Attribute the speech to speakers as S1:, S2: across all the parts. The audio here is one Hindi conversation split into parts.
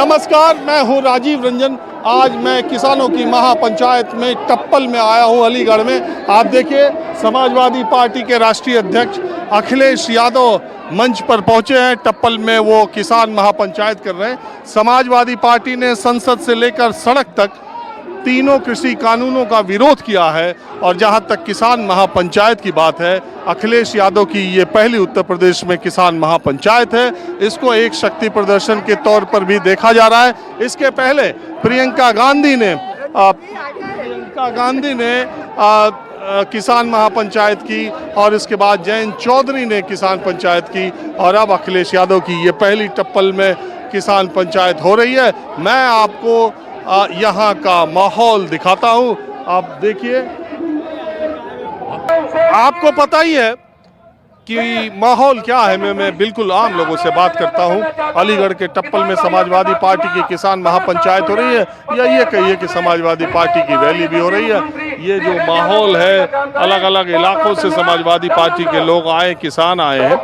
S1: नमस्कार, मैं हूं राजीव रंजन। आज मैं किसानों की महापंचायत में टप्पल में आया हूं, अलीगढ़ में। आप देखिए, समाजवादी पार्टी के राष्ट्रीय अध्यक्ष अखिलेश यादव मंच पर पहुंचे हैं। टप्पल में वो किसान महापंचायत कर रहे हैं। समाजवादी पार्टी ने संसद से लेकर सड़क तक तीनों कृषि कानूनों का विरोध किया है। और जहां तक किसान महापंचायत की बात है, अखिलेश यादव की ये पहली उत्तर प्रदेश में किसान महापंचायत है। इसको एक शक्ति प्रदर्शन के तौर पर भी देखा जा रहा है। इसके पहले प्रियंका गांधी ने किसान महापंचायत की, और इसके बाद जयंत चौधरी ने किसान पंचायत की, और अब अखिलेश यादव की ये पहली टप्पल में किसान पंचायत हो रही है। मैं आपको यहाँ का माहौल दिखाता हूँ। आप देखिए, आपको पता ही है कि माहौल क्या है। मैं बिल्कुल आम लोगों से बात करता हूं। अलीगढ़ के टप्पल में समाजवादी पार्टी की किसान महापंचायत हो रही है, या ये कहिए कि समाजवादी पार्टी की रैली भी हो रही है। ये जो माहौल है, अलग अलग इलाकों से समाजवादी पार्टी के लोग आए, किसान आए हैं।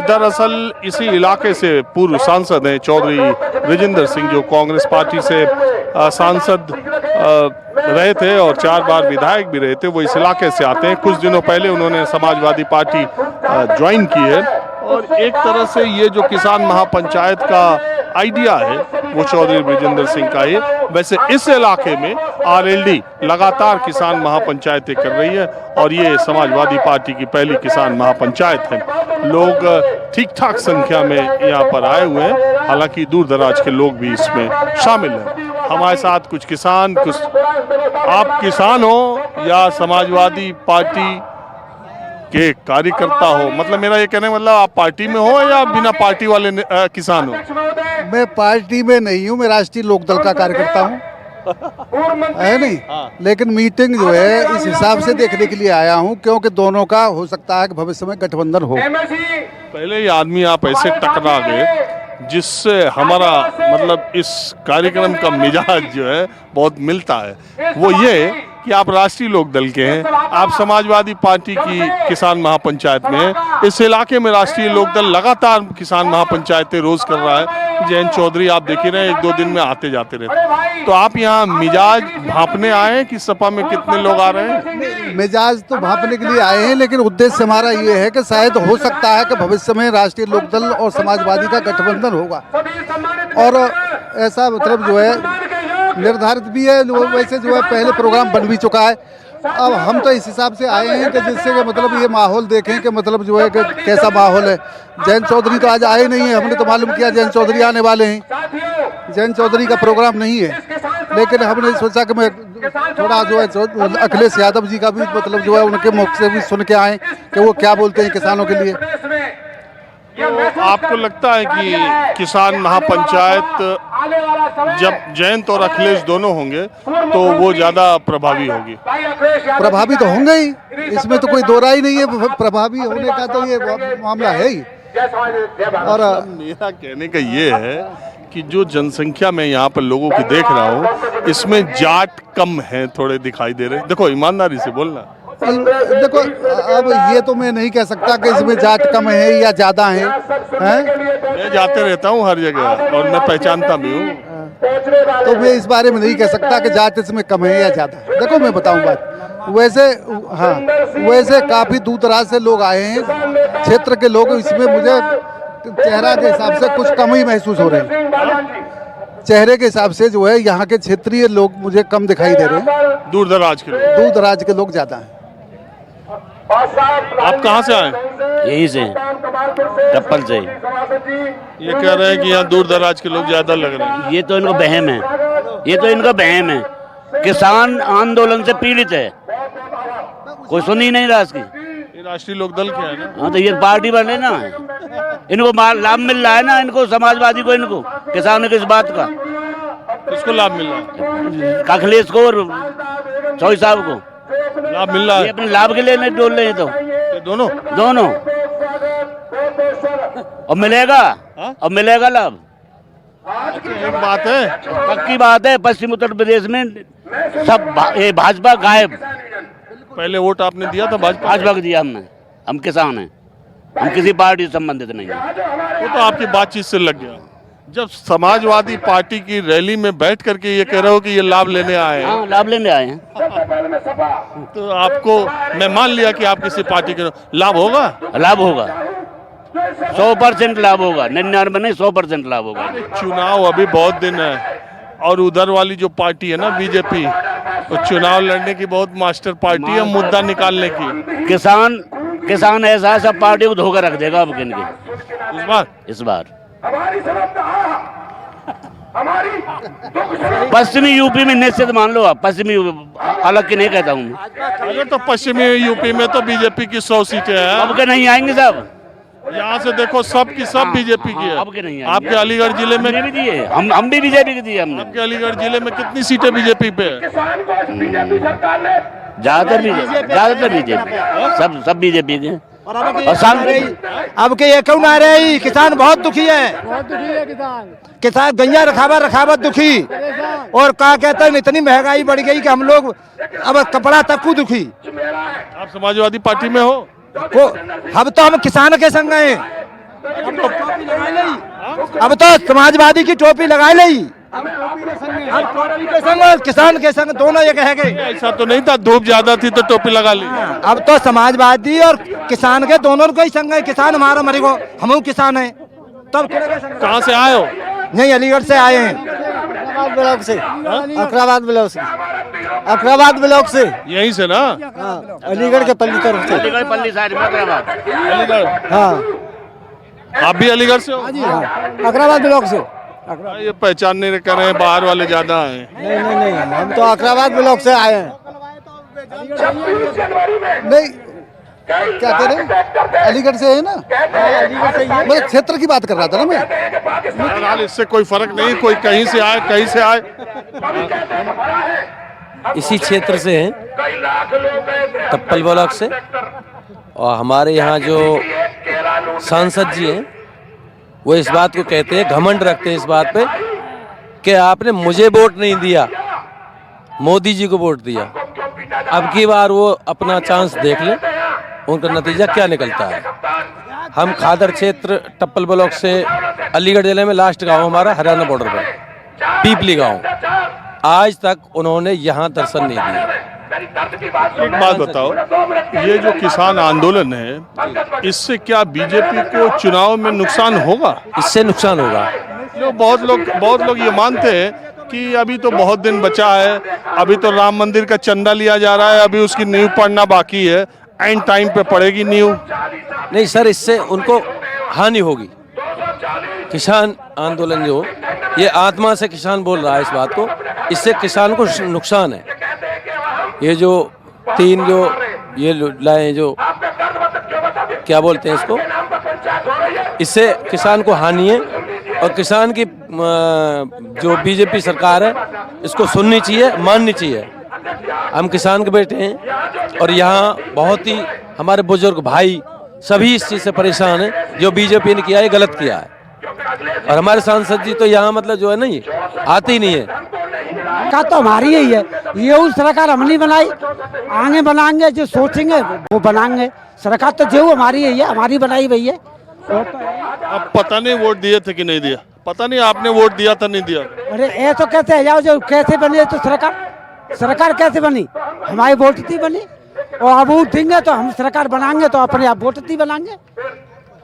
S1: दरअसल इसी इलाके से पूर्व सांसद हैं चौधरी ब्रिजेंद्र सिंह, जो कांग्रेस पार्टी से सांसद रहे थे और 4 बार विधायक भी रहे थे। वो इस इलाके से आते हैं। कुछ दिनों पहले उन्होंने समाजवादी पार्टी ज्वाइन की है। और एक तरह से ये जो किसान महापंचायत का आइडिया है, वो चौधरी ब्रिजेंद्र सिंह का है। वैसे इस इलाके में आरएलडी लगातार किसान महापंचायतें कर रही है, और ये समाजवादी पार्टी की पहली किसान महापंचायत है। लोग ठीक ठाक संख्या में यहाँ पर आए हुए हैं, हालांकि दूर दराज के लोग भी इसमें शामिल हैं। हमारे साथ कुछ किसान, आप किसान हो या समाजवादी पार्टी के कार्यकर्ता हो? मतलब मेरा ये कहने मतलब आप पार्टी में हो या बिना पार्टी वाले किसान हो?
S2: मैं पार्टी में नहीं हूँ, मैं राष्ट्रीय लोकदल का कार्यकर्ता हूँ, है नहीं। लेकिन मीटिंग जो है इस हिसाब से देखने के लिए आया हूँ, क्योंकि दोनों का हो सकता है कि भविष्य में गठबंधन हो।
S1: पहले ये आदमी आप ऐसे टकरा गए जिससे हमारा मतलब इस कार्यक्रम का मिजाज जो है बहुत मिलता है। वो ये कि आप राष्ट्रीय लोकदल के हैं, आप समाजवादी पार्टी की किसान महापंचायत में हैं। इस इलाके में राष्ट्रीय लोकदल लगातार किसान महापंचायतें रोज कर रहा है। जयंत चौधरी आप देख ही रहे हैं, 1-2 दिन में आते जाते रहते। तो आप यहाँ मिजाज भांपने आए हैं कि सपा में कितने लोग आ रहे हैं?
S2: मिजाज तो भांपने के लिए आए हैं, लेकिन उद्देश्य हमारा ये है कि शायद हो सकता है कि भविष्य में राष्ट्रीय लोकदल और समाजवादी का गठबंधन होगा, और ऐसा मतलब जो है निर्धारित भी है। वैसे जो है पहले प्रोग्राम बन भी चुका है। अब हम तो इस हिसाब से आए हैं कि जिससे कि मतलब ये माहौल देखें कि मतलब जो है कि कैसा माहौल है। जयंत चौधरी तो आज आए नहीं है, हमने तो मालूम किया जयंत चौधरी आने वाले हैं। जयंत चौधरी का प्रोग्राम नहीं है, लेकिन हमने सोचा कि मैं थोड़ा जो है अखिलेश यादव जी का भी मतलब जो है उनके मुख से भी सुन के आए कि वो क्या बोलते हैं किसानों के लिए।
S1: तो आपको लगता है कि किसान महापंचायत जब जयंत और अखिलेश दोनों होंगे तो वो ज्यादा प्रभावी होगी?
S2: प्रभावी तो होंगे ही, इसमें तो कोई दो राय नहीं है। प्रभावी होने का तो ये मामला है ही। और
S1: मेरा कहने का ये है कि जो जनसंख्या में यहाँ पर लोगों की देख रहा हूँ, इसमें जाट कम है, थोड़े दिखाई दे रहे। देखो, ईमानदारी से बोलना।
S2: देखो, अब ये तो मैं नहीं कह सकता कि इसमें जाट कम है या ज्यादा है।
S1: मैं जाते रहता हूँ हर जगह और मैं पहचानता भी हूँ,
S2: तो मैं इस बारे में नहीं कह सकता कि जाट इसमें कम है या ज्यादा। देखो, मैं बताऊं बात, वैसे हाँ, वैसे काफी दूर दराज से लोग आए हैं क्षेत्र के लोग। इसमें मुझे चेहरा के हिसाब से कुछ कम ही महसूस हो रहे हैं। चेहरे के हिसाब से जो है यहाँ के क्षेत्रीय लोग मुझे कम दिखाई दे रहे हैं।
S1: दूर दराज
S2: के लोग ज्यादा हैं।
S1: आप कहाँ से आए?
S3: यहीं से, टप्पल से।
S1: ये कह रहे हैं कि यहाँ दूर दराज के लोग ज्यादा लग रहे हैं।
S3: ये तो इनको बहम है, ये तो इनका बहम है। किसान आंदोलन से पीड़ित है, कोई सुन ही नहीं रहा इसकी।
S1: ये राष्ट्रीय लोकदल क्या है ना?
S3: हाँ, तो ये पार्टी बने ना, इनको लाभ मिल रहा है ना, इनको समाजवादी को, इनको किसानों को। इस बात का
S1: किसको लाभ मिल रहा है?
S3: अखिलेश को और चौधरी साहब को
S1: लाभ मिल रहा है।
S3: ये अपने लाभ के लिए नहीं डोल रहे हैं। तो
S1: दोनों
S3: और मिलेगा, और मिलेगा लाभ।
S1: एक बात है,
S3: पक्की बात है, पश्चिम उत्तर प्रदेश में सब भाजपा गायब।
S1: पहले वोट आपने दिया था
S3: भाजपा को दिया हमने। हम किसान हैं, हम किसी पार्टी से संबंधित नहीं है।
S1: वो तो आपकी बातचीत से लग गया। जब समाजवादी पार्टी की रैली में बैठ करके ये कह रहे हो कि ये लाभ लेने आए हैं,
S3: हाँ, लाभ लेने आए हैं।
S1: तो आपको मैं मान लिया कि आप किसी पार्टी के लाभ होगा।
S3: लाभ होगा, 100% लाभ होगा, 99 नहीं 100% लाभ होगा।
S1: चुनाव अभी बहुत दिन है और उधर वाली जो पार्टी है ना बीजेपी, वो चुनाव लड़ने की बहुत मास्टर पार्टी है, मुद्दा निकालने की।
S3: किसान ऐसा सब पार्टी को धोखा रख देगा अब इनके इस बार। पश्चिमी यूपी में निश्चित मान लो आप, पश्चिमी अलग की नहीं कहता हूँ।
S1: अगर तो पश्चिमी यूपी में तो बीजेपी की 100 सीटें हैं।
S3: अब के नहीं आएंगे साहब,
S1: यहाँ से देखो सब की सब बीजेपी की है।
S3: अब के नहीं आएंगे।
S1: आपके अलीगढ़ जिले में
S3: भी दिए, हम भी बीजेपी के दिए हमने।
S1: आपके अलीगढ़ जिले में कितनी सीटें बीजेपी पे है?
S3: ज्यादातर बीजेपी, सब बीजेपी के। और शांति
S4: अब के ये क्यों ना रही, किसान बहुत दुखी है, किसान गंजा रखावत दुखी, और क्या कहते हैं इतनी महंगाई बढ़ गई कि हम लोग अब कपड़ा तक को दुखी।
S1: आप समाजवादी पार्टी में हो?
S4: को अब तो हम किसान के संग हैं, अब तो समाजवादी की टोपी लगाई ली, हम टोपी के संग और किसान के संग दोनों एक है गए।
S1: ऐसा तो नहीं था, धूप ज्यादा थी तो टोपी लगा ली।
S4: अब तो समाजवादी और किसान के दोनों को ही संग है, किसान हमारा मरेगो, हम किसान हैं। तब
S1: कहाँ से आए हो?
S4: नहीं, अलीगढ़ से आए हैं, ब्लॉक से, अकराबाद ब्लॉक से, अकराबाद ब्लॉक से,
S1: यहीं से ना?
S4: अलीगढ़ के पल्ली तरफ से,
S3: अलीगढ़ पल्ली साइड में
S1: अलीगढ़।
S4: हाँ
S1: आप भी अलीगढ़ से हो?
S4: अकराबाद ब्लॉक से।
S1: ये पहचान नहीं कर रहे हैं, बाहर वाले ज्यादा हैं।
S4: नहीं, हम तो अकराबाद ब्लॉक से आए हैं।
S2: नहीं, क्या कह रहे हैं? अलीगढ़ से है ना?
S4: अलीगढ़ से ही
S2: मैं क्षेत्र की बात कर रहा था ना मैं।
S1: बहरहाल इससे कोई फर्क नहीं, कोई कहीं से आए कहीं से आए।
S5: इसी क्षेत्र से हैं, टप्पल ब्लॉक से। और हमारे यहाँ जो सांसद जी हैं वो इस बात को कहते हैं, घमंड रखते हैं इस बात पे कि आपने मुझे वोट नहीं दिया, मोदी जी को वोट दिया। अब की बार वो अपना चांस देख लें, उनका नतीजा क्या निकलता है। हम खादर क्षेत्र टप्पल ब्लॉक से, अलीगढ़ जिले में लास्ट गांव हमारा हरियाणा बॉर्डर पर, पीपली गांव। आज तक उन्होंने यहाँ दर्शन नहीं दिया।
S1: एक बात बताओ, ये जो किसान आंदोलन है, इससे क्या बीजेपी को चुनाव में नुकसान होगा?
S5: इससे नुकसान होगा।
S1: जो बहुत लोग ये मानते हैं कि अभी तो बहुत दिन बचा है, अभी तो राम मंदिर का चंदा लिया जा रहा है, अभी उसकी नींव पड़ना बाकी है, एंड टाइम पे पड़ेगी नींव।
S5: नहीं सर, इससे उनको हानि होगी। किसान आंदोलन जो, ये आत्मा से किसान बोल रहा है इस बात को, इससे किसान को नुकसान है। ये जो तीन जो ये लाए, जो क्या बोलते हैं इसको, इससे किसान को हानि है। और किसान की जो बीजेपी सरकार है इसको सुननी चाहिए, माननी चाहिए। हम किसान के बेटे हैं और यहाँ बहुत ही हमारे बुजुर्ग भाई सभी इस चीज़ से परेशान हैं, जो बीजेपी ने किया है गलत किया है। और हमारे सांसद जी तो यहाँ मतलब जो है ना, ये आते ही नहीं है।
S6: का तो हमारी ही है, ये उस सरकार हम नहीं बनाई, आगे बनाएंगे, जो सोचेंगे वो बनाएंगे। सरकार तो जो हमारी है, हमारी बनाई हुई है।
S1: अब पता नहीं वोट दिए थे कि नहीं दिया, पता नहीं आपने वोट दिया था नहीं दिया।
S6: अरे ये तो कैसे है, जाओ जो कैसे बनी तो सरकार कैसे बनी, हमारी वोट थी बनी, और अब उठेंगे तो हम सरकार बनाएंगे तो अपने आप वोट थी बनाएंगे।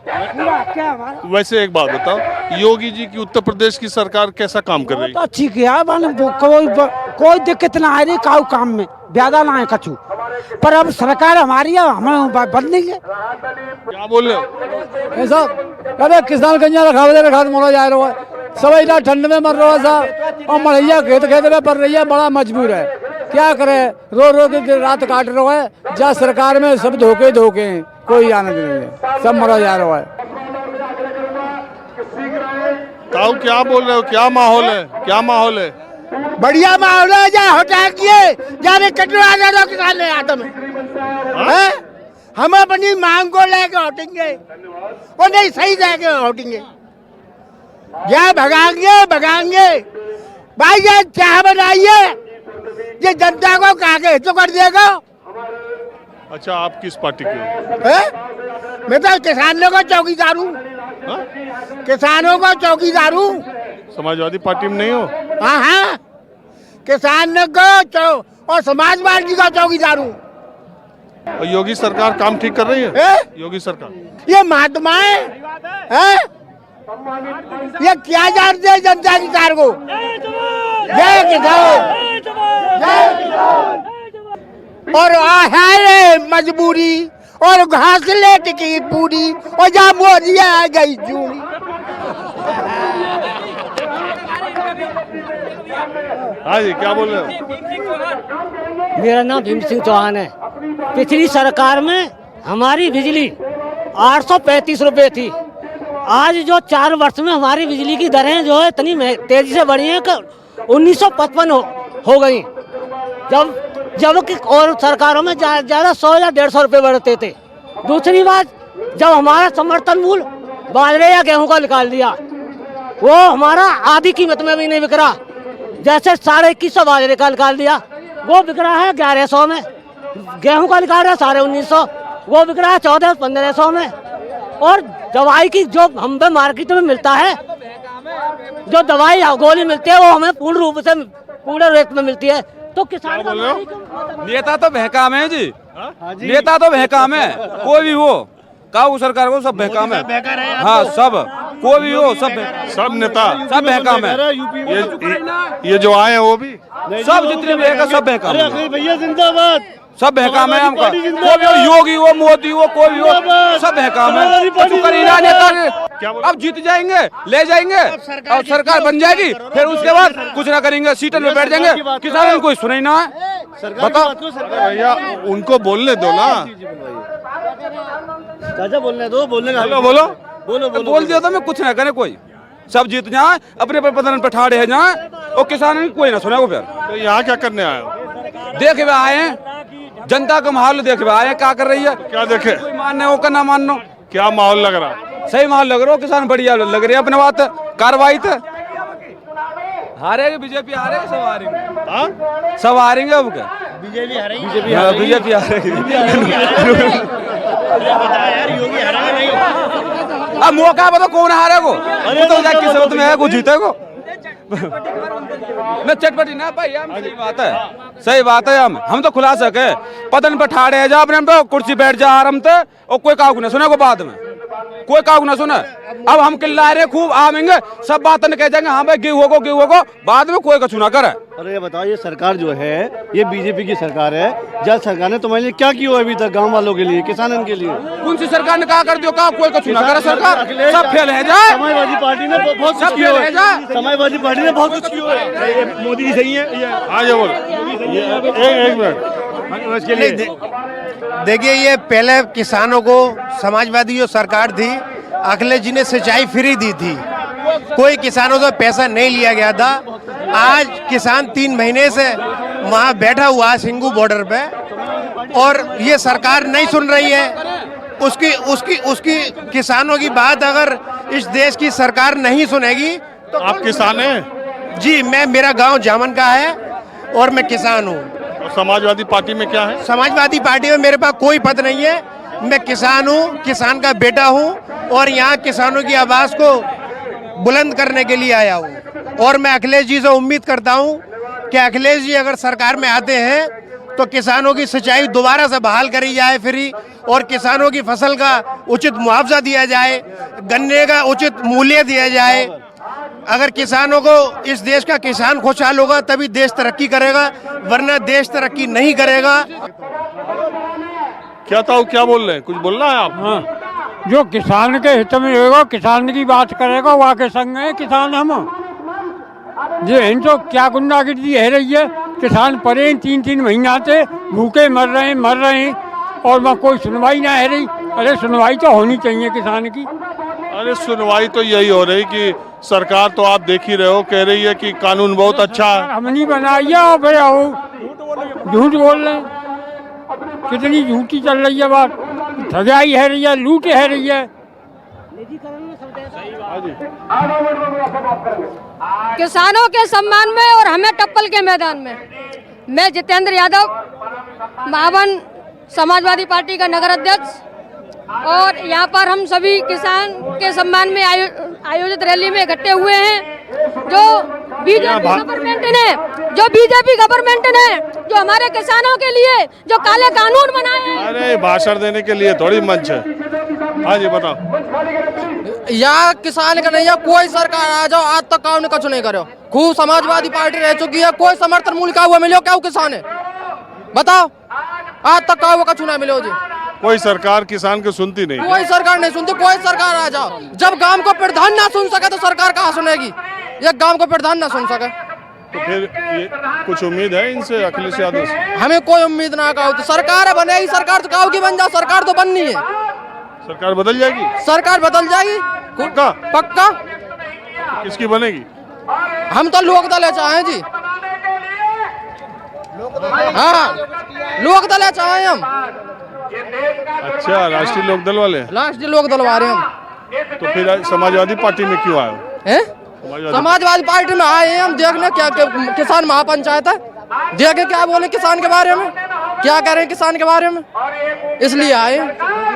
S6: क्या हमारा।
S1: वैसे एक बात बताओ, योगी जी की उत्तर प्रदेश की सरकार कैसा काम कर रही है?
S6: तो अच्छी किया, कोई दिक्कत ना आ रही काऊ काम में, ज्यादा ना है कछु, पर अब सरकार हमारी है, हम बदलेंगे।
S1: क्या बोल रहे हो?
S4: ऐसा अरे किसान गंजा रखा मोड़ा जा रहा है, सब इतना ठंड में मर रहा है साहब, और मड़ैया खेत में पड़ रही है, बड़ा मजबूर है, क्या करे, रो के रात काट रहा है। जा सरकार में सब धोखे हैं, कोई आनंद नहीं है, सब मरा जा रहा है।
S1: ताऊ क्या बोल रहे हो, क्या माहौल है, क्या माहौल है?
S4: बढ़िया माहौल है, जा हटा किए जाने कटवा दे दो किसान आदम है। हम अपनी मांग को लेके हटेंगे, वो नहीं सही जाके हटेंगे, या भगाएंगे भाई। ये क्या बनाइए, ये जनता को काहे तो कर देगा।
S1: अच्छा, आप किस पार्टी के हो?
S4: मैं तो किसानों का चौकीदार हूँ,
S1: हाँ?
S4: किसानों का चौकीदार हूँ।
S1: समाजवादी पार्टी में नहीं हो?
S4: हाँ हाँ, किसान को और समाजवादी का चौकीदार हूँ।
S1: और योगी सरकार काम ठीक कर रही है?
S4: हैं?
S1: योगी सरकार
S4: ये महात्माएं हैं? ये क्या जानते हैं जनता की कार को? जय किसान, जय किसान। और है मजबूरी और घासले टिकी पूरी और जहाँ मोदी आ गई चूड़ी।
S1: हाँ जी, क्या बोल रहे हो?
S7: मेरा नाम भीम सिंह चौहान है। पिछली सरकार में हमारी बिजली 835 रुपए थी। आज जो 4 वर्ष में हमारी बिजली की दरें जो है इतनी तेजी से बढ़ी हैं कि 1955 हो गई। जब कि और सरकारों में ज़्यादा 100 या 150 रुपए बढ़ते थे। दूसरी बात, जब हमारा समर्थन मूल्य बाजरे या गेहूं का निकाल दिया, वो हमारा आधी कीमत में भी नहीं बिक रहा। जैसे 2150 बाजरे का निकाल दिया, वो बिक रहा है 1100 में। गेहूं का निकाल रहा है 1950, वो बिक रहा है 1400-1500 में। और दवाई की जो हम पे मार्केट में मिलता है, जो दवाई गोली मिलती है, वो हमें पूर्ण रूप से पूरे रेट में मिलती है। तो किसान का
S8: नेता तो बहकाम है जी, नेता तो बहकाम है, कोई भी हो, काऊ सरकार को सब बहकाम है। हाँ, सब कोई भी हो, सब
S1: नेता
S8: सब बहकाम है।
S1: ये जो आए हैं वो भी
S8: सब जितने भी है सब बहकाम है।
S4: भैया जिंदाबाद।
S8: सब बहकाम है हमका, कोई भी हो, योगी हो, मोदी हो, कोई भी हो, सब बहकाम है। करीना नेता अब जीत जाएंगे, ले जाएंगे और सरकार बन जाएगी, फिर उसके बाद कुछ ना करेंगे, सीटन में बैठ जाएंगे, किसानों को सुना ही ना है। बताओ
S1: भैया, उनको बोलने दो ना।
S4: चाचा बोलने दो, बोलने का
S1: बोलो
S8: बोल दिया तो मैं कुछ ना करे, कोई सब जीत जाए, अपने पदन पर ठाड़े जाए और किसान कोई ना सुना को। फिर
S1: तो यहाँ क्या करने आए हो?
S8: देखे हुए आए हैं, जनता का माहौल देखे हुए आए हैं, क्या कर रही है,
S1: क्या देखे?
S8: कोई मानने हो का ना मानना,
S1: क्या माहौल लग रहा?
S8: सही माहौल लग रहा हो, किसान बढ़िया लग रही है अपने बात कार्रवाई थे। हारेगी बीजेपी, हारेगी, सब हारेंगे।
S1: हाँ?
S8: सब हारेंगे अब क्या?
S4: बीजेपी हारेगी,
S8: बीजेपी हारेगी। अब मौका बताओ कौन हारेगो? तो जाके किस्मत में है, को जीतेगो। न चटपटी ना भाई, हम सही बात है, सही बात है। हम तो खुला सके, पतन पर ठाड़े जा, अपने पे कुर्सी बैठ जा आराम से, और कोई कागू ना सुने को बाद में, कोई कागू ना सुने। अब हम किल्ला रहे खूब आवेंगे, सब बातन कह जाएंगे हाँ भाई गेहूं होगो, बाद में कोई कछु ना करे।
S9: अरे ये बताओ, ये सरकार जो है ये बीजेपी की सरकार है, जब सरकार ने तुम्हारे लिए क्या किया है अभी तक गांव वालों के लिए, किसानों के लिए?
S8: कौन सी सरकार ने कहा कर दियो, कहा कोई कछु ना करे सरकार, सब फेल है जाए।
S9: समाजवादी पार्टी ने बहुत कुछ किया है, समाजवादी पार्टी ने बहुत कुछ किया है। मोदी जी सही है।
S1: हाँ ये बोल, एक मिनट।
S10: देखिए, ये पहले किसानों को समाजवादी जो सरकार थी, अखिलेश जी ने सिंचाई फ्री दी थी, कोई किसानों से पैसा नहीं लिया गया था। आज किसान 3 महीने से वहाँ बैठा हुआ है सिंगू बॉर्डर पे, और ये सरकार नहीं सुन रही है उसकी किसानों की बात। अगर इस देश की सरकार नहीं सुनेगी तो
S1: आप किसान हैं?
S10: जी, मेरा गांव जामन का है और मैं किसान हूँ।
S1: और समाजवादी पार्टी में क्या है?
S10: समाजवादी पार्टी में मेरे पास कोई पद नहीं है, मैं किसान हूँ, किसान का बेटा हूँ, और यहाँ किसानों की आवाज़ को बुलंद करने के लिए आया हूँ। और मैं अखिलेश जी से उम्मीद करता हूँ कि अखिलेश जी अगर सरकार में आते हैं तो किसानों की सिंचाई दोबारा से बहाल करी जाए फ्री, और किसानों की फसल का उचित मुआवजा दिया जाए, गन्ने का उचित मूल्य दिया जाए। अगर किसानों को, इस देश का किसान खुशहाल होगा तभी देश तरक्की करेगा, वरना देश तरक्की नहीं करेगा।
S1: क्या था, क्या बोल रहे हैं? कुछ बोलना है आप?
S6: हाँ, जो किसान के हित में होगा, किसान की बात करेगा, वहाँ के संग है किसान हम। ये इनको क्या गुंडागिर्दी है रही है, किसान परे 3-3 महीना से भूखे मर रहे हैं, और वहाँ कोई सुनवाई ना है रही। अरे सुनवाई तो होनी चाहिए किसान की।
S1: अरे सुनवाई तो यही हो रही कि सरकार तो आप देख ही रहे हो, कह रही है कि कानून बहुत अच्छा है।
S6: हम नहीं बनाई है, और भैया वो झूठ बोल रहे हैं। कितनी झूठी चल रही है बात, ठगाई है रही है, लूट है रही है।
S11: किसानों के सम्मान में और हमें टप्पल के मैदान में, मैं जितेंद्र यादव, महावन समाजवादी पार्टी का नगर अध्यक्ष, और यहाँ पर हम सभी किसान के सम्मान में आयोजित रैली में इकट्ठे हुए हैं। जो बीजेपी गवर्नमेंट ने जो हमारे किसानों के लिए जो काले कानून बनाए हैं।
S1: अरे भाषण देने के लिए थोड़ी मंच है। हाँ जी बताओ।
S12: यहाँ किसान का नहीं है, कोई सरकार आ जाओ आज तक काम कुछ नहीं करो। खूब समाजवादी पार्टी रह चुकी है, कोई समर्थन मूल्य का हुआ मिलो क्या किसान है बताओ, आज तक का हुआ कुछ नहीं मिलो जी।
S1: कोई सरकार किसान को सुनती नहीं,
S12: कोई सरकार नहीं सुनती। कोई सरकार आ जाओ, जब गांव को प्रधान ना सुन सके तो सरकार कहाँ सुनेगी। ये गांव को प्रधान ना सुन सके
S1: तो फिर ये कुछ उम्मीद है इनसे, अखिलेश यादव से?
S12: हमें कोई उम्मीद ना का तो सरकार बनेगी। सरकार तो काऊ की बन जाओ, सरकार तो बननी है।
S1: सरकार बदल जाएगी?
S12: सरकार बदल जाएगी
S1: पक्का?
S12: पक्का।
S1: किसकी बनेगी?
S12: हम तो लोक दल चाहे जी। हाँ लोक दल चाहे हम।
S1: अच्छा राष्ट्रीय लोकदल वाले?
S12: राष्ट्रीय लोक दल वाले हम।
S1: तो फिर समाजवादी पार्टी में क्यों आए?
S12: हैं? समाजवादी पार्टी में आए हैं हम देखने क्या किसान महापंचायत है, देखे क्या बोले किसान के बारे में, क्या कह रहे हैं किसान के बारे में, इसलिए आए।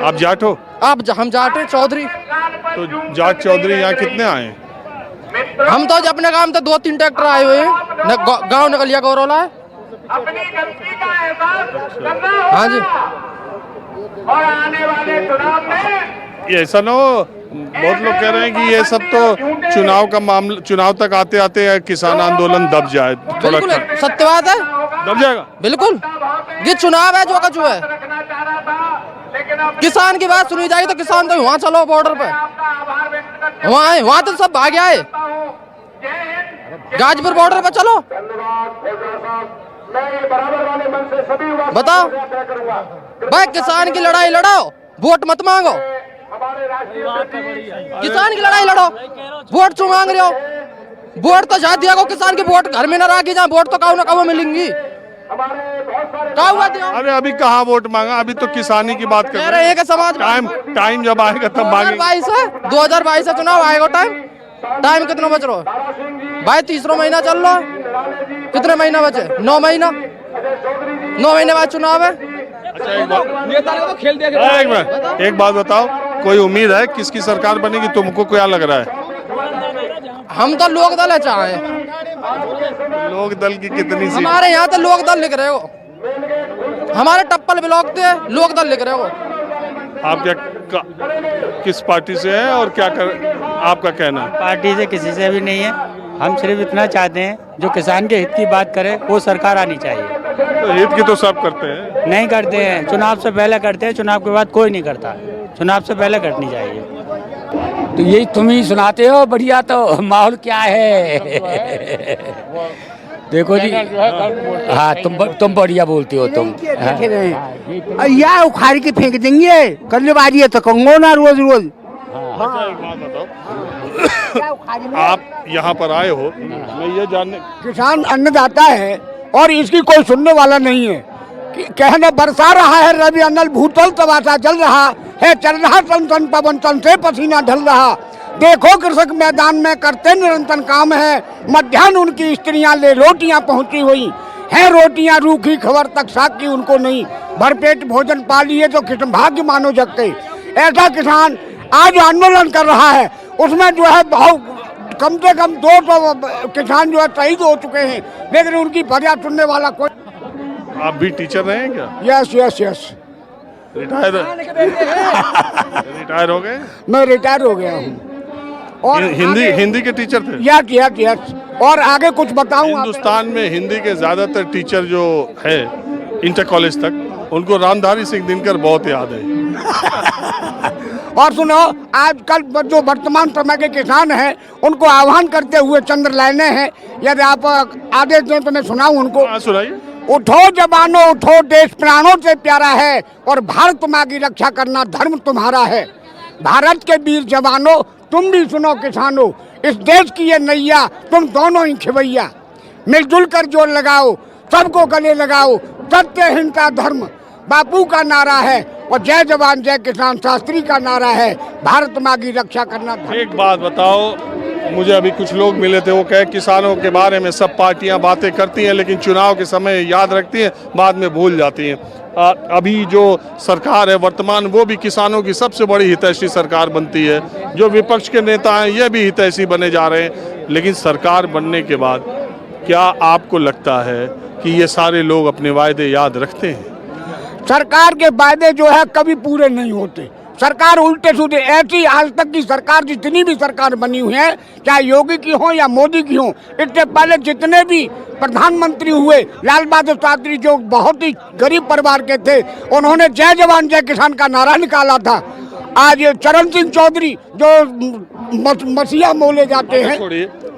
S1: आप जाट हो?
S12: हम जाट हैं, चौधरी।
S1: तो जाट चौधरी यहाँ कितने आए हैं?
S12: हम तो अपने काम तो 2-3 ट्रैक्टर आए हुए हैं। गाँव निकलिया गौरवला है। हाँ जी।
S1: ये ऐसा ना हो, बहुत लोग कह रहे हैं कि ये सब तो चुनाव का मामला, चुनाव तक आते आते किसान आंदोलन दब जाए।
S12: बिल्कुल सत्य बात है,
S1: दब जाएगा बिल्कुल।
S12: ये चुनाव है जो कछु है, किसान की बात सुनी जाएगी तो किसान तो वहाँ चलो बॉर्डर पे, वहाँ तो सब भाग आए। गाजीपुर बॉर्डर पे चलो, बताओ भाई किसान की लड़ाई लड़ाओ, वोट मत मांगो। किसान की लड़ाई लड़ो, वोट क्यों मांग रहे हो? वोट तो जा दिया को किसान की वोट घर में न रखी, जहाँ वोट तो काऊ ना काऊ मिलेंगी।
S1: अरे अभी कहाँ वोट मांगा, अभी तो किसानी की बात कर रहे हैं।
S12: समाज
S1: टाइम जब आएगा तब मांगेंगे।
S12: 2022 से चुनाव आएगा। टाइम कितना बच रहा है भाई? 3रा महीना चल रहा है। कितने महीना बचे? 9 महीना। 9 महीने बाद चुनाव है।
S1: एक बात बताओ, कोई उम्मीद है किसकी सरकार बनेगी? तुमको क्या लग रहा है?
S12: हम तो लोक दल चाहे।
S1: लोक दल की कितनी सीट?
S12: हमारे यहाँ तो लोक दल लिख रहे हो, हमारे टप्पल ब्लॉक थे लोक दल लिख रहे हो।
S1: आप किस पार्टी से हैं और क्या आपका कहना है?
S13: पार्टी से किसी से भी नहीं है, हम सिर्फ इतना चाहते हैं जो किसान के हित की बात करे वो सरकार आनी चाहिए।
S1: तो हित की तो सब करते हैं।
S13: नहीं करते हैं, चुनाव से पहले करते हैं, चुनाव के बाद कोई नहीं करता। चुनाव से पहले करनी चाहिए।
S14: तो यही तुम ही सुनाते हो बढ़िया, तो माहौल क्या है? देखो जी, हाँ तुम बढ़िया बोलते हो तुम।
S4: या उखाड़ के फेंक देंगे, कल्लेबाजी है तो कहूँगा ना रोज रोज।
S1: आप यहाँ पर आए हो, मैं ये जानने,
S4: किसान अन्नदाता है और इसकी कोई सुनने वाला नहीं है। कहने बरसा रहा है रवि अनल, भूतल तमाशा चल रहा है, चल रहा तन तन पवन, तन से पसीना ढल रहा। देखो कृषक मैदान में करते निरंतर काम है, मध्याह्न उनकी स्त्रियां ले रोटियां पहुंची हुई है, रोटियां रूखी खबर तक साकी उनको नहीं, भरपेट भोजन पा लिए तो किस भाग्य मानो जगते। ऐसा किसान आज आंदोलन कर रहा है, उसमें जो है बहुत कम से कम 200 किसान जो है शहीद हो चुके हैं, लेकिन उनकी फरियाद सुनने वाला कोई।
S1: आप भी टीचर रहे हैं क्या?
S4: Yes yes yes.
S1: रिटायर हो गए?
S4: मैं रिटायर हो गया हूँ। और
S1: हिंदी के टीचर थे?
S4: Yes yes yes. और आगे कुछ बताऊँ?
S1: हिंदुस्तान में हिंदी के ज्यादातर टीचर जो है इंटर कॉलेज तक, उनको रामधारी सिंह दिनकर बहुत याद है।
S4: और सुनो, आजकल जो वर्तमान समय के किसान हैं उनको आह्वान करते हुए चंद्र लाइनें हैं, यदि आप आदेश दें तो मैं सुनाऊं उनको।
S1: सुनाइए।
S4: उठो जवानों उठो, देश प्राणों से प्यारा है और भारत माँ की रक्षा करना धर्म तुम्हारा है। भारत के वीर जवानों तुम भी सुनो किसानों, इस देश की ये नैया तुम दोनों ही खिवैया। मिलजुल कर जोर लगाओ, सबको गले लगाओ, सत्य अहिंसा धर्म बापू का नारा है और जय जवान जय किसान शास्त्री का नारा है। भारत माँ की रक्षा करना।
S1: एक बात बताओ, मुझे अभी कुछ लोग मिले थे, वो कहे किसानों के बारे में सब पार्टियां बातें करती हैं लेकिन चुनाव के समय याद रखती हैं, बाद में भूल जाती हैं। अभी जो सरकार है वर्तमान, वो भी किसानों की सबसे बड़ी हितैषी सरकार बनती है। जो विपक्ष के नेता हैं ये भी हितैषी बने जा रहे हैं। लेकिन सरकार बनने के बाद क्या आपको लगता है कि ये सारे लोग अपने वायदे याद रखते हैं?
S14: सरकार के वायदे जो है कभी पूरे नहीं होते। सरकार उल्टे सीधे, ऐसी आज तक की सरकार जितनी भी सरकार बनी हुई है, चाहे योगी की हो या मोदी की हो, इससे पहले जितने भी प्रधानमंत्री हुए, लाल बहादुर शास्त्री जो बहुत ही गरीब परिवार के थे, उन्होंने जय जवान जय किसान का नारा निकाला था। आज चरण सिंह चौधरी जो मसीहा बोले जाते हैं।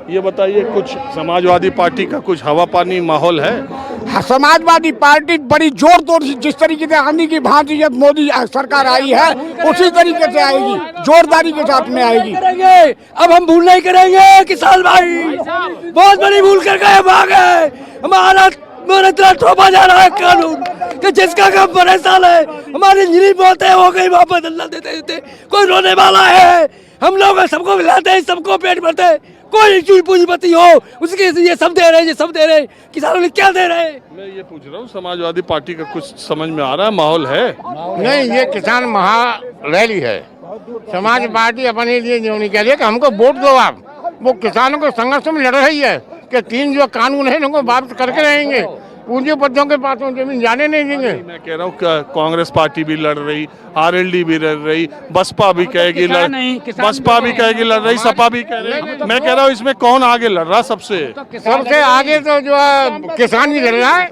S1: ये बताइए, कुछ समाजवादी पार्टी का कुछ हवा पानी माहौल है?
S14: हाँ, समाजवादी पार्टी बड़ी जोर तोड़ से, जिस तरीके से आंधी की भांति जब मोदी सरकार आई है उसी तरीके से आएगी, जोरदारी के साथ में आएगी।
S5: अब हम भूल नहीं करेंगे किसान भाई, बहुत बड़ी भूल कर गए, हमारा इतना थोपा जा रहा है कानून कि जिसका काम परेशान है। हमारी इंजीनियर बहुत है, हो गई वहाँ पर धरना देते देते कोई रोने वाला है। हम लोग सबको मिलाते हैं, सबको पेट भरते हैं, कोई चूल पूंजीपति हो उसके ये सब दे रहे हैं, ये सब दे रहे हैं। किसानों ने क्या दे रहे हैं?
S1: मैं ये पूछ रहा हूँ, समाजवादी पार्टी का कुछ समझ में आ रहा है, माहौल है?
S4: नहीं, ये किसान महा रैली है। समाज पार्टी अपने लिए नहीं कह रही है कि हमको वोट दो आप, वो किसानों के संघर्ष में लड़ रही है कि 3 जो कानून है उनको वापस करके रहेंगे, पूंजीपतियों के पास जमीन जाने नहीं देंगे।
S1: मैं कह रहा हूँ कांग्रेस पार्टी भी लड़ रही, आरएलडी भी लड़ रही, बसपा भी कहेगी लड़ रही, सपा भी कह रही। मैं कह रहा हूँ इसमें कौन आगे लड़ रहा? सबसे
S4: आगे तो जो है किसान ही लड़ रहा है,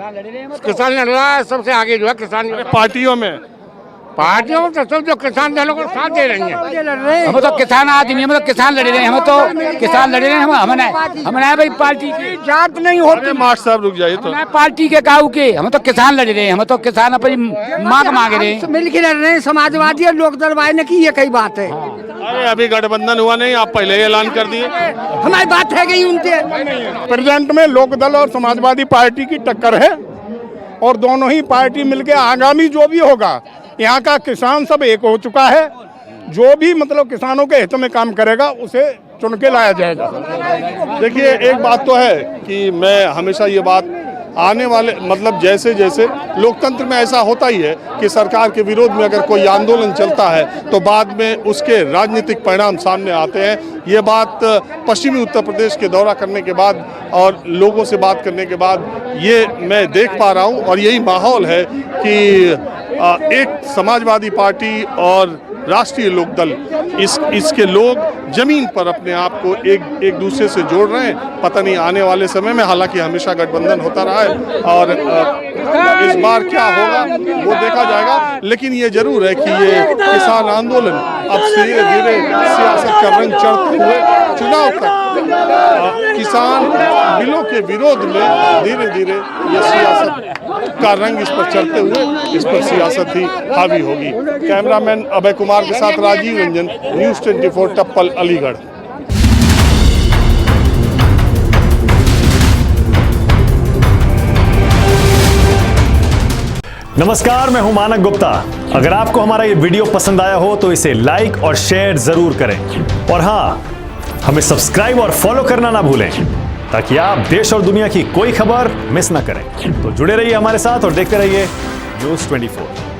S4: किसान लड़ रहा है सबसे आगे, जो है किसान।
S1: पार्टियों में
S4: तो सब जो किसान दलों को साथ दे रही हैं।
S14: हम तो किसान आदमी, हम तो किसान लड़ रहे हैं, हम तो किसान लड़ रहे हैं। हमारे भाई पार्टी की जात नहीं होती।
S1: मास्टर साहब रुक जाइए, तो
S14: पार्टी के गाँव के हम तो किसान लड़ रहे हैं, हम तो किसान अपनी मांग मांग रहे हैं, मिल के लड़ रहे हैं। समाजवादी और लोकदल वाले ने की ये कई बात है।
S1: अरे अभी गठबंधन हुआ नहीं, आप पहले ही ऐलान कर दिए।
S14: हमारी बात है गई उनके।
S10: प्रेजेंट में लोकदल और समाजवादी पार्टी की टक्कर है और दोनों ही पार्टी मिलके आगामी जो भी होगा, यहाँ का किसान सब एक हो चुका है। जो भी मतलब किसानों के हित में काम करेगा उसे चुन के लाया जाएगा। देखिए, एक बात तो है कि मैं हमेशा ये बात आने वाले मतलब जैसे जैसे लोकतंत्र में ऐसा होता ही है कि सरकार के विरोध में अगर कोई आंदोलन चलता है तो बाद में उसके राजनीतिक परिणाम सामने आते हैं। ये बात पश्चिमी उत्तर प्रदेश के दौरा करने के बाद और लोगों से बात करने के बाद ये मैं देख पा रहा हूँ। और यही माहौल है कि एक समाजवादी पार्टी और राष्ट्रीय लोकदल इसके लोग जमीन पर अपने आप को एक दूसरे से जोड़ रहे हैं। पता नहीं आने वाले समय में, हालांकि हमेशा गठबंधन होता रहा है और इस बार क्या होगा वो देखा जाएगा। लेकिन ये जरूर है कि ये किसान आंदोलन अब धीरे धीरे सियासत का रंग चढ़ते हुए चुनाव तक किसान बिलों के विरोध में धीरे धीरे ये सियासत का रंग इस पर चढ़ते हुए इस पर सियासत ही हावी होगी। कैमरामैन अभय कुमार के साथ राजीव रंजन, न्यूज़ 24 टप्पल, अलीगढ़।
S15: नमस्कार, मैं हूं मानक गुप्ता। अगर आपको हमारा ये वीडियो पसंद आया हो तो इसे लाइक और शेयर जरूर करें और हाँ, हमें सब्सक्राइब और फॉलो करना ना भूलें ताकि आप देश और दुनिया की कोई खबर मिस ना करें। तो जुड़े रहिए हमारे साथ और देखते रहिए न्यूज़ 24।